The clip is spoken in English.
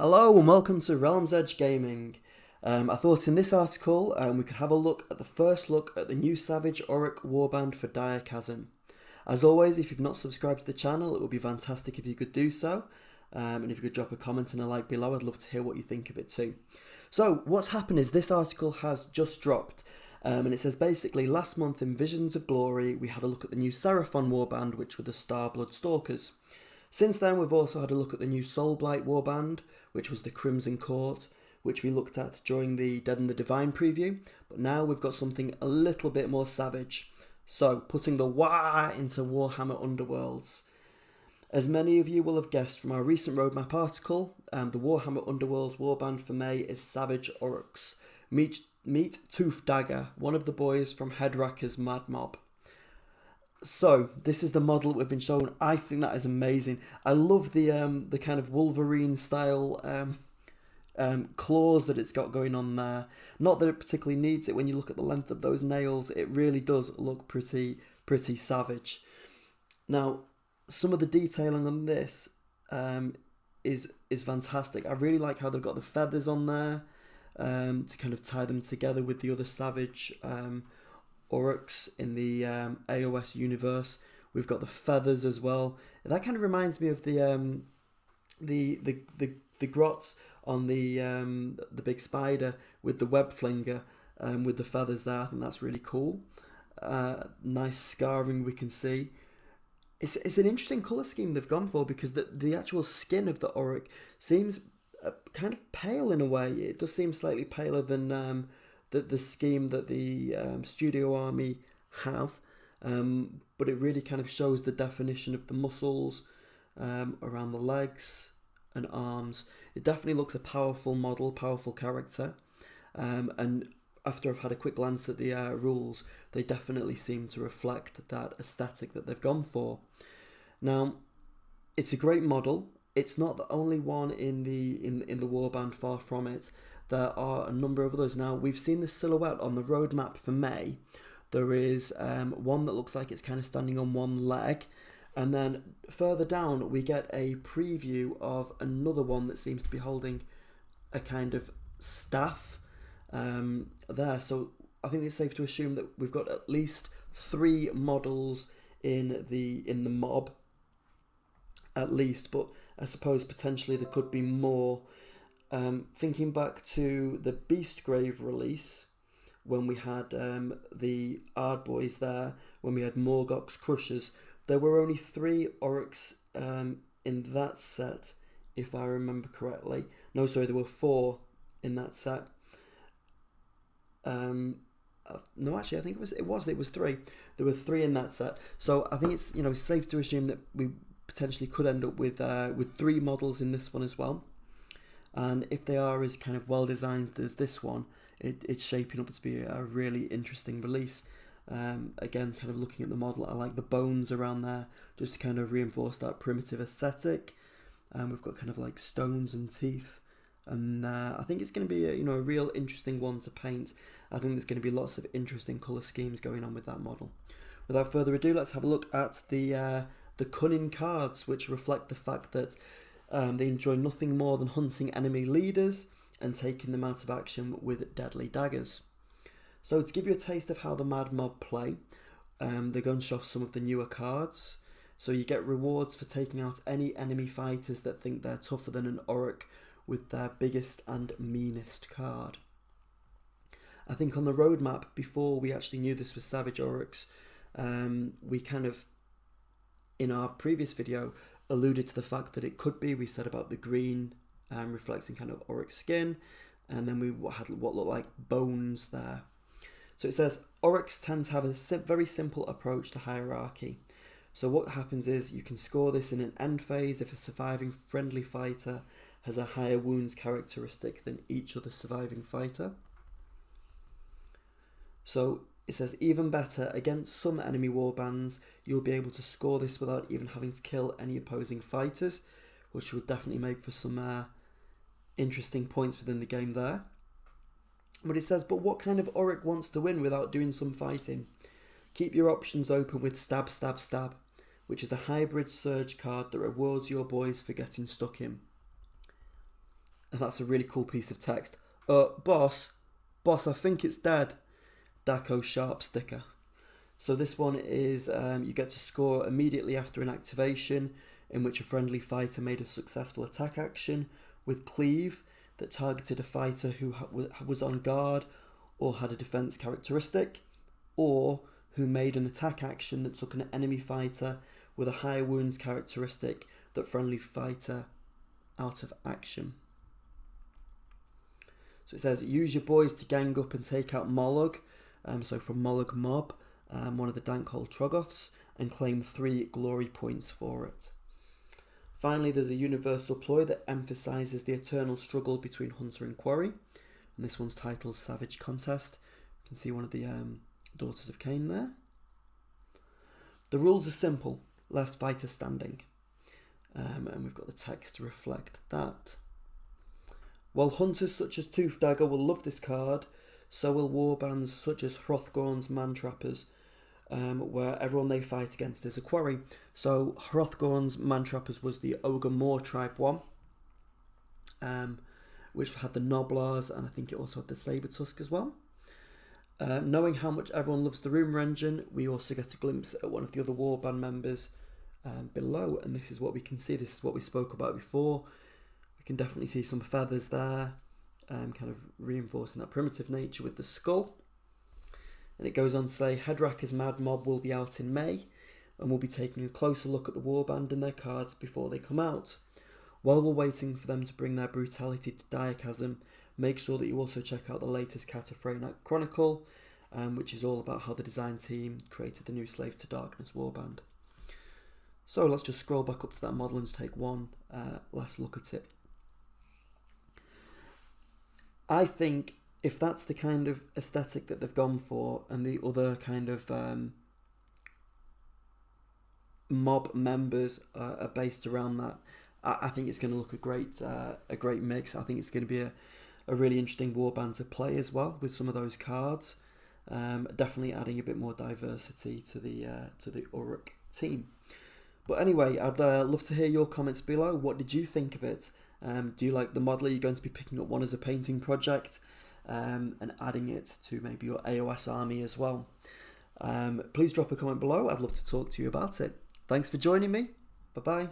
Hello and welcome to Realms Edge Gaming. I thought in this article we could have a look at the first look at the new Savage Orruk Warband for Direchasm. As always, if you've not subscribed to the channel, it would be fantastic if you could do so. And if you could drop a comment and a like below, I'd love to hear what you think of it too. So what's happened is this article has just dropped. And it says basically last month in Visions of Glory we had a look at the new Seraphon Warband, which were the Starblood Stalkers. Since then we've also had a look at the new Soulblight Warband, which was the Crimson Court, which we looked at during the Dead and the Divine preview, but now we've got something a little bit more savage. So, putting the Wah into Warhammer Underworlds. As many of you will have guessed from our recent roadmap article, the Warhammer Underworlds Warband for May is Savage Orruks. Meet Toofdagga, one of the boys from Hedkrakka's Madmob. So, this is the model that we've been shown. I think that is amazing. I love the kind of Wolverine style claws that it's got going on there. Not that it particularly needs it. When you look at the length of those nails, it really does look pretty savage. Now, some of the detailing on this is fantastic. I really like how they've got the feathers on there to kind of tie them together with the other savage Orruks in the AOS universe. We've got the feathers as well. That kind of reminds me of the grots on the big spider with the web flinger with the feathers there. I think that's really cool. Nice scarring we can see. It's an interesting colour scheme they've gone for, because the actual skin of the Orruk seems kind of pale in a way. It does seem slightly paler than the scheme that the Studio Army have, but it really kind of shows the definition of the muscles around the legs and arms. It definitely looks a powerful model, powerful character, and after I've had a quick glance at the rules, they definitely seem to reflect that aesthetic that they've gone for. Now, it's a great model. It's not the only one in the warband, far from it. There are a number of others. Now, we've seen the silhouette on the roadmap for May. There is one that looks like it's kind of standing on one leg. And then further down, we get a preview of another one that seems to be holding a kind of staff there. So I think it's safe to assume that we've got at least 3 models in the mob, at least. But I suppose potentially there could be more. Thinking back to the Beastgrave release, when we had the Ard Boys there, when we had Morgoth's Crushers, there were only 3 Orruks in that set, if I remember correctly. No, sorry, there were 4 in that set. No, actually, I think it was 3. There were 3 in that set. So I think it's safe to assume that we potentially could end up with 3 models in this one as well. And if they are as kind of well designed as this one, it's shaping up to be a really interesting release. Again, kind of looking at the model, I like the bones around there, just to kind of reinforce that primitive aesthetic. We've got kind of like stones and teeth, and I think it's going to be a real interesting one to paint. I think there's going to be lots of interesting colour schemes going on with that model. Without further ado, let's have a look at the cunning cards, which reflect the fact that they enjoy nothing more than hunting enemy leaders and taking them out of action with deadly daggers. So to give you a taste of how the Madmob play, they're going to show off some of the newer cards. So you get rewards for taking out any enemy fighters that think they're tougher than an Orruk with their biggest and meanest card. I think on the roadmap, before we actually knew this was Savage Orruks, we kind of, in our previous video, alluded to the fact that it could be. We said about the green reflecting kind of Orruk skin, and then we had what looked like bones there. So it says Orruks tend to have a very simple approach to hierarchy. So what happens is you can score this in an end phase if a surviving friendly fighter has a higher wounds characteristic than each other surviving fighter. So it says even better, against some enemy warbands, you'll be able to score this without even having to kill any opposing fighters, which would definitely make for some interesting points within the game there. But it says, but what kind of Orruk wants to win without doing some fighting? Keep your options open with Stab, Stab, Stab, which is the hybrid surge card that rewards your boys for getting stuck in. And that's a really cool piece of text. Boss, I think it's dead. Daco Sharp sticker. So this one is you get to score immediately after an activation in which a friendly fighter made a successful attack action with cleave that targeted a fighter who was on guard or had a defense characteristic, or who made an attack action that took an enemy fighter with a higher wounds characteristic that friendly fighter out of action. So it says, use your boys to gang up and take out Mollog, so from Madmob, one of the Dankhold Troggoths, and claim 3 glory points for it. Finally, there's a universal ploy that emphasises the eternal struggle between hunter and quarry, and this one's titled Savage Contest. You can see one of the Daughters of Cain there. The rules are simple, last fighter standing, and we've got the text to reflect that. While hunters such as Toofdagga will love this card, so will warbands such as Hrothgorn's Mantrappers, where everyone they fight against is a quarry. So Hrothgorn's Mantrappers was the Ogre Moor tribe one, which had the Noblars, and I think it also had the Saber-tusk as well. Knowing how much everyone loves the Rumour Engine, we also get a glimpse at one of the other warband members below, and this is what we can see. This is what we spoke about before. We can definitely see some feathers there, kind of reinforcing that primitive nature with the skull. And it goes on to say, Hedkrakka's Madmob will be out in May, and we'll be taking a closer look at the warband and their cards before they come out. While we're waiting for them to bring their brutality to Direchasm, make sure that you also check out the latest Cataphrena Chronicle, which is all about how the design team created the new Slave to Darkness warband. So let's just scroll back up to that model and just take one last look at it. I think if that's the kind of aesthetic that they've gone for, and the other kind of mob members are based around that, I think it's going to look a great mix. I think it's going to be a really interesting warband to play as well with some of those cards. Definitely adding a bit more diversity to the Orruk team. But anyway, I'd love to hear your comments below. What did you think of it? Do you like the model? Are you going to be picking up one as a painting project and adding it to maybe your AOS army as well? Please drop a comment below. I'd love to talk to you about it. Thanks for joining me. Bye-bye.